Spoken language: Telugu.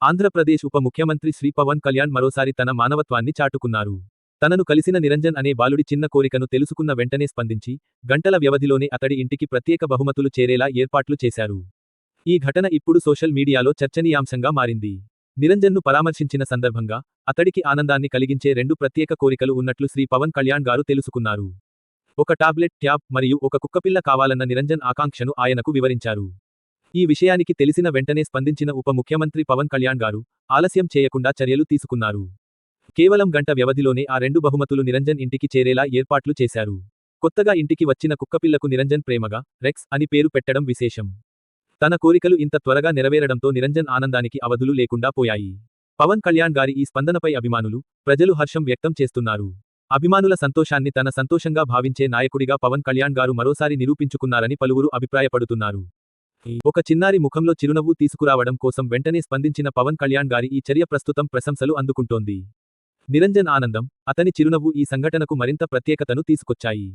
ఆంధ్రప్రదేశ్ ఉప ముఖ్యమంత్రి శ్రీ పవన్ కళ్యాణ్ మరోసారి తన మానవత్వాన్ని చాటుకున్నారు. తనను కలిసిన నిరంజన్ అనే బాలుడి చిన్న కోరికను తెలుసుకున్న వెంటనే స్పందించి, గంటల వ్యవధిలోనే అతడి ఇంటికి ప్రత్యేక బహుమతులు చేరేలా ఏర్పాట్లు చేశారు. ఈ ఘటన ఇప్పుడు సోషల్ మీడియాలో చర్చనీయాంశంగా మారింది. నిరంజన్ను పరామర్శించిన సందర్భంగా, అతడికి ఆనందాన్ని కలిగించే 2 ప్రత్యేక కోరికలు ఉన్నట్లు శ్రీ పవన్ కళ్యాణ్ గారు తెలుసుకున్నారు. ఒక టాబ్లెట్, ట్యాబ్ మరియు ఒక కుక్కపిల్ల కావాలన్న నిరంజన్ ఆకాంక్షను ఆయనకు వివరించారు. ఈ విషయానికి తెలిసిన వెంటనే స్పందించిన ఉప ముఖ్యమంత్రి పవన్ కళ్యాణ్ గారు, ఆలస్యం చేయకుండా చర్యలు తీసుకున్నారు. కేవలం గంట వ్యవధిలోనే ఆ 2 బహుమతులు నిరంజన్ ఇంటికి చేరేలా ఏర్పాట్లు చేశారు. కొత్తగా ఇంటికి వచ్చిన కుక్కపిల్లకు నిరంజన్ ప్రేమగా రెక్స్ అని పేరు పెట్టడం విశేషం. తన కోరికలు ఇంత త్వరగా నెరవేరడంతో నిరంజన్ ఆనందానికి అవధులు లేకుండా పోయాయి. పవన్ కళ్యాణ్ గారి ఈ స్పందనపై అభిమానులు, ప్రజలు హర్షం వ్యక్తం చేస్తున్నారు. అభిమానుల సంతోషాన్ని తన సంతోషంగా భావించే నాయకుడిగా పవన్ కళ్యాణ్ గారు మరోసారి నిరూపించుకున్నారని పలువురు అభిప్రాయపడుతున్నారు. ఒక చిన్నారి ముఖంలో చిరునవ్వు తీసుకురావడం కోసం వెంటనే స్పందించిన పవన్ కళ్యాణ్ గారి ఈ చర్య ప్రస్తుతం ప్రశంసలు అందుకుంటోంది. నిరంజన్ ఆనందం, అతని చిరునవ్వు ఈ సంఘటనకు మరింత ప్రత్యేకతను తీసుకొచ్చాయి.